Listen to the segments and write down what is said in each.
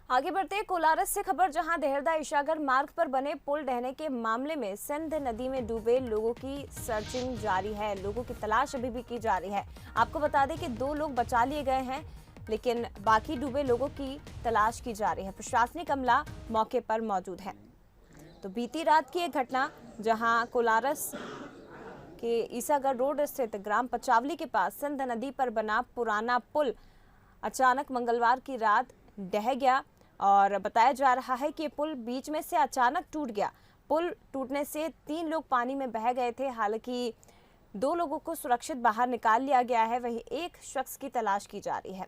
आगे बढ़ते हैं कोलारस से खबर, जहां देहरदा ईशागढ़ मार्ग पर बने पुल ढहने के मामले में सिंध नदी में डूबे लोगों की सर्चिंग जारी है। लोगों की तलाश अभी भी की जा रही है। आपको बता दें कि 2 लोग बचा लिए गए हैं, लेकिन बाकी डूबे लोगों की तलाश की जा रही है। प्रशासनिक अमला मौके पर मौजूद है। तो बीती रात की एक घटना, जहां कोलारस के ईसागढ़ रोड स्थित ग्राम पचावली के पास सिंध नदी पर बना पुराना पुल अचानक मंगलवार की रात ढह गया और बताया जा रहा है कि पुल बीच में से अचानक टूट गया। पुल टूटने से 3 लोग पानी में बह गए थे। हालांकि 2 लोगों को सुरक्षित बाहर निकाल लिया गया है, वहीं एक शख्स की तलाश की जा रही है।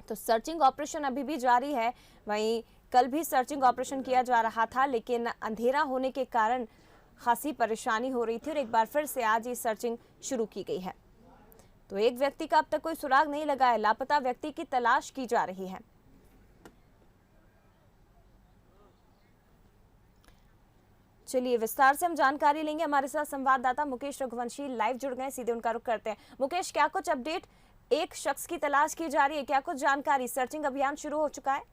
तो सर्चिंग ऑपरेशन अभी भी जारी है। वहीं कल भी सर्चिंग ऑपरेशन किया जा रहा था, लेकिन अंधेरा होने के कारण खासी परेशानी हो रही थी और एक बार फिर से आज ये सर्चिंग शुरू की गई है। तो एक व्यक्ति का अब तक कोई सुराग नहीं लगा है। लापता व्यक्ति की तलाश की जा रही है। चलिए विस्तार से हम जानकारी लेंगे। हमारे साथ संवाददाता मुकेश रघुवंशी लाइव जुड़ गए, सीधे उनका रुख करते हैं। मुकेश, क्या कुछ अपडेट? एक शख्स की तलाश की जा रही है, क्या कुछ जानकारी? सर्चिंग अभियान शुरू हो चुका है?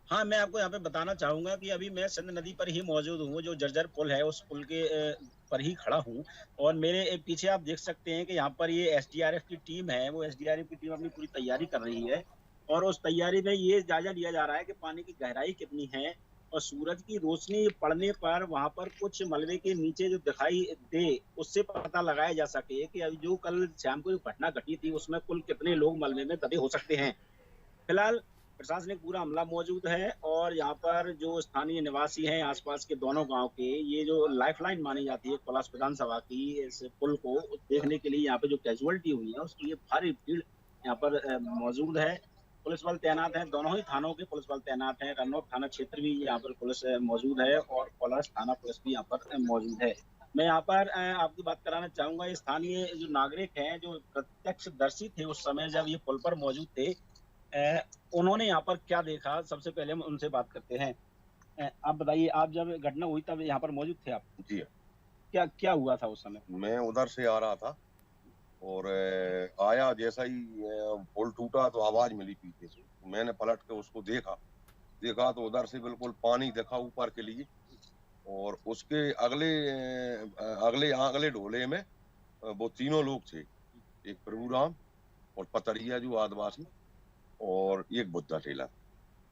हाँ, मैं आपको यहाँ पे बताना चाहूंगा कि अभी मैं सिंध नदी पर ही मौजूद हूँ। जो जर्जर पुल है उस पुल के पर ही खड़ा हूँ। और मेरे पीछे आप देख सकते हैं कि यहाँ पर ये एसडीआरएफ की टीम है। वो एसडीआरएफ की टीम अपनी पूरी तैयारी कर रही है और उस तैयारी में ये जायजा लिया जा रहा है कि पानी की गहराई कितनी है और सूरज की रोशनी पड़ने पर वहां पर कुछ मलबे के नीचे जो दिखाई दे उससे पता लगाया जा सके कि अभी जो कल शाम को जो घटना घटी थी उसमें कुल कितने लोग मलबे में दबे हो सकते हैं। फिलहाल प्रशासनिक पूरा अमला मौजूद है और यहाँ पर जो स्थानीय निवासी हैं आसपास के दोनों गांव के, ये जो लाइफलाइन मानी जाती है पलाश विधानसभा की, इस पुल को देखने के लिए यहाँ पे जो कैजुअलिटी हुई है उसकी भारी भीड़ यहाँ पर मौजूद है। पुलिस बल तैनात है, दोनों ही थानों के पुलिस बल तैनात है। रनौत थाना क्षेत्र भी यहाँ पर पुलिस मौजूद है और कोलारस थाना पुलिस भी यहाँ पर मौजूद है। मैं यहाँ पर आपकी बात कराना चाहूंगा, स्थानीय जो नागरिक हैं जो प्रत्यक्षदर्शी थे उस समय जब ये पुल पर मौजूद थे, उन्होंने यहाँ पर क्या देखा, सबसे पहले हम उनसे बात करते हैं। आप बताइए, आप जब घटना हुई तब यहाँ पर मौजूद थे आप? जी। क्या क्या हुआ था उस समय? मैं उधर से आ रहा था और आया, जैसा ही पुल टूटा तो आवाज मिली पीछे से। मैंने पलट के उसको देखा तो उधर से बिल्कुल पानी दिखा ऊपर के लिए। और उसके अगले अगले अगले ढोले में वो तीनों लोग थे, एक प्रभुराम और पतरिया जो आदिवासी और एक बुद्धा टेलर।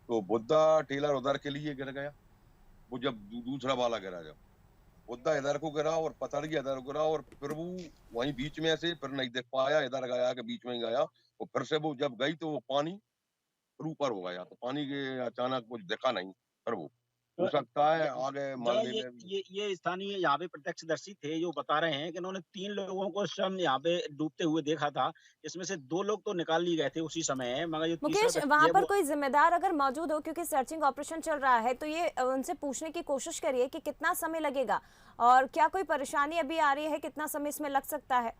तो बुद्धा टेलर उधर के लिए गिर गया। वो जब दूसरा वाला गिरा, जब बुद्धा इधर को गिरा और पतरिया इधर गिरा और प्रभु वहीं बीच में से फिर नहीं देख पाया, इधर गया के बीच में गया और फिर से वो जब गई तो वो पानी ऊपर हो गया। तो पानी के अचानक कुछ दिखा नहीं प्रभु। हो सकता है आगे जरा मलबे में भी। ये स्थानीय यहाँ पे प्रत्यक्षदर्शी थे जो बता रहे हैं कि उन्होंने 3 लोगों को उस समय यहाँ पे डूबते हुए देखा था। इसमें से 2 लोग तो निकाल लिए गए थे उसी समय, मगर जो तीसरा मुकेश, व्यक्ति वहां है पर वो। कोई जिम्मेदार अगर मौजूद हो, क्योंकि सर्चिंग ऑपरेशन चल रहा है, तो ये उनसे पूछने की कोशिश करिए कि कितना समय लगेगा और क्या कोई परेशानी अभी आ रही है, कितना समय इसमें लग सकता है?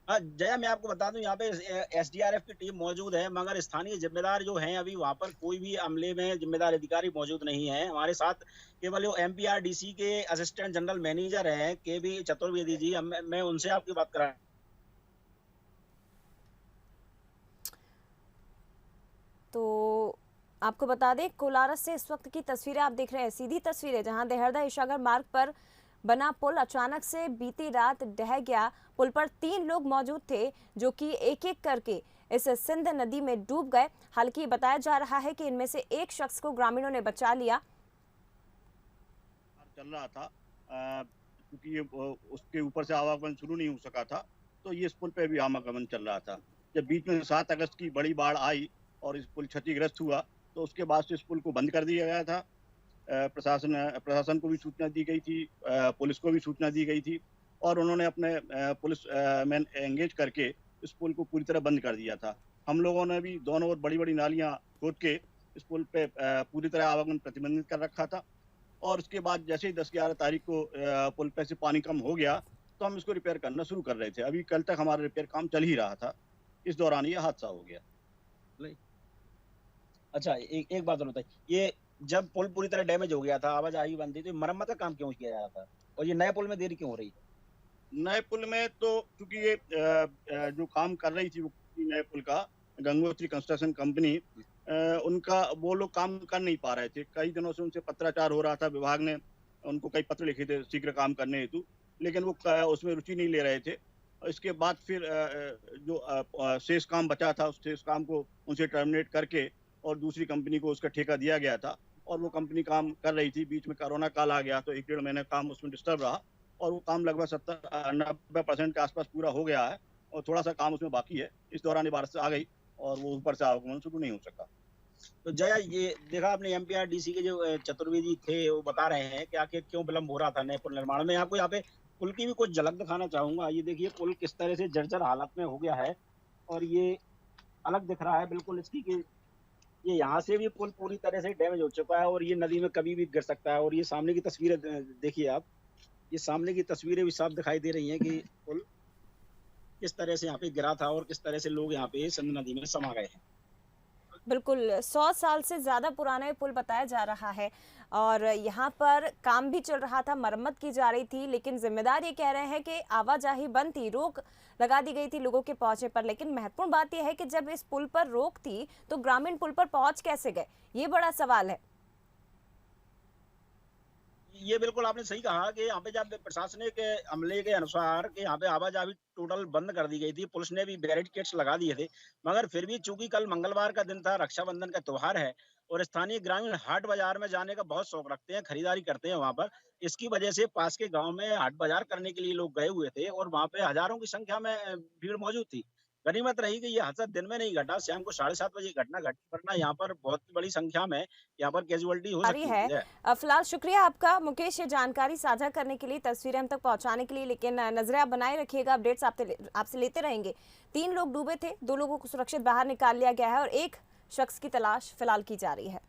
हाँ जया, मैं आपको बता दूं यहाँ पे एसडीआरएफ की टीम मौजूद है, मगर स्थानीय जिम्मेदार जो हैं अभी वहाँ पर कोई भी अमले में जिम्मेदार अधिकारी मौजूद नहीं है। हमारे साथ केवल जो एमपीआरडीसी के असिस्टेंट जनरल मैनेजर हैं के बी चतुर्वेदी जी, मैं उनसे आपकी बात करा। तो आपको बता दें, कोलारस से इस वक्त की तस्वीरें आप देख रहे हैं, सीधी तस्वीरें, जहां देहरदा ईशागढ़ मार्ग पर बना पुल अचानक से बीती रात ढह गया। पुल पर 3 लोग मौजूद थे जो कि एक एक करके इस सिंध नदी में डूब गए। हालांकि बताया जा रहा है कि इनमें से एक शख्स को ग्रामीणों ने बचा लिया। चल रहा था क्योंकि ये उसके ऊपर से आवागमन शुरू नहीं हो सका था, तो ये इस पुल पे भी आवागमन चल रहा था। जब बीच में 7 अगस्त की बड़ी बाढ़ आई और इस पुल क्षतिग्रस्त हुआ, तो उसके बाद से इस पुल को बंद कर दिया गया था। प्रशासन को भी सूचना दी गई थी, पुलिस को भी सूचना दी गई थी और उन्होंने अपने पुलिस मैन एंगेज करके इस पुल को पूरी तरह बंद कर दिया था। हम लोगों ने भी दोनों ओर बड़ी-बड़ी नालियां खोद के इस पुल पे पूरी तरह आवागमन प्रतिबंधित कर रखा था। और उसके बाद जैसे ही 10-11 तारीख को पुल पे से पानी कम हो गया, तो हम इसको रिपेयर करना शुरू कर रहे थे। अभी कल तक हमारा रिपेयर काम चल ही रहा था, इस दौरान ये हादसा हो गया। अच्छा, एक बात और बताइए, ये जब पुल पूरी तरह डैमेज हो गया था, आवाजाही बंद थी, तो मरम्मत का काम क्यों किया जा रहा था और ये नए पुल में देरी क्यों हो रही है? नए पुल में तो क्योंकि ये जो काम कर रही थी वो नए पुल का, गंगोत्री कंस्ट्रक्शन कंपनी उनका वो लोग काम कर नहीं पा रहे थे। कई दिनों से उनसे पत्राचार हो रहा था, विभाग ने उनको कई पत्र लिखे थे शीघ्र काम करने हेतु, लेकिन वो उसमें रुचि नहीं ले रहे थे। और इसके बाद फिर जो शेष काम बचा था, उस शेष काम को उनसे टर्मिनेट करके और दूसरी कंपनी को उसका ठेका दिया गया था और वो कंपनी काम कर रही थी। बीच में कोरोना काल आ गया तो 1 डेढ़ महीने काम उसमें डिस्टर्ब रहा और वो काम लगभग 70-90% के आसपास पूरा हो गया है और थोड़ा सा काम उसमें बाकी है। इस दौरान ये बारिश आ गई और वो ऊपर से आवागमन शुरू नहीं हो सका। तो जया, ये देखा आपने एमपीआरडीसी के जो चतुर्वेदी थे वो बता रहे हैं कि आखिर क्यों विलंब हो रहा था नए पुल निर्माण में। आपको यहाँ पे पुल की भी कुछ झलक दिखाना चाहूंगा। ये देखिए पुल किस तरह से जर्जर हालत में हो गया है और ये अलग दिख रहा है बिल्कुल इसकी कि ये यहाँ से भी पुल पूरी तरह से डैमेज हो चुका है और ये नदी में कभी भी गिर सकता है। और ये सामने की तस्वीरें देखिए आप, ये सामने की तस्वीरें भी साफ दिखाई दे रही हैं कि पुल किस तरह से यहाँ पे गिरा था और किस तरह से लोग यहाँ पे सिंध नदी में समा गए हैं। बिल्कुल 100 साल से ज़्यादा पुराना ये पुल बताया जा रहा है और यहाँ पर काम भी चल रहा था, मरम्मत की जा रही थी, लेकिन जिम्मेदार ये कह रहे हैं कि आवाजाही बंद थी, रोक लगा दी गई थी लोगों के पहुंचने पर। लेकिन महत्वपूर्ण बात यह है कि जब इस पुल पर रोक थी तो ग्रामीण पुल पर पहुंच कैसे गए, ये बड़ा सवाल है। ये बिल्कुल आपने सही कहा कि यहाँ पे जब प्रशासनिक अमले के अनुसार कि यहाँ पे आवाजाही टोटल बंद कर दी गई थी, पुलिस ने भी बैरिकेड्स लगा दिए थे, मगर फिर भी चूंकि कल मंगलवार का दिन था, रक्षाबंधन का त्योहार है और स्थानीय ग्रामीण हाट बाजार में जाने का बहुत शौक रखते हैं, खरीदारी करते हैं वहां पर। इसकी वजह से पास के गांव में हाट बाजार करने के लिए लोग गए हुए थे और वहां पे हजारों की संख्या में भीड़ मौजूद थी। गनीमत रही कि ये हादसा दिन में नहीं घटा, शाम को 7:30 बजे घटना घटी, वरना यहाँ पर बहुत बड़ी संख्या में यहाँ पर कैजुअलिटी हो जारी सकती है। है। फिलहाल शुक्रिया आपका मुकेश, ये जानकारी साझा करने के लिए, तस्वीरें हम तक पहुंचाने के लिए। लेकिन नजरें आप बनाए रखिएगा, अपडेट्स आपसे लेते रहेंगे। 3 लोग डूबे थे, 2 लोगों को सुरक्षित बाहर निकाल लिया गया है और एक शख्स की तलाश फिलहाल की जा रही है।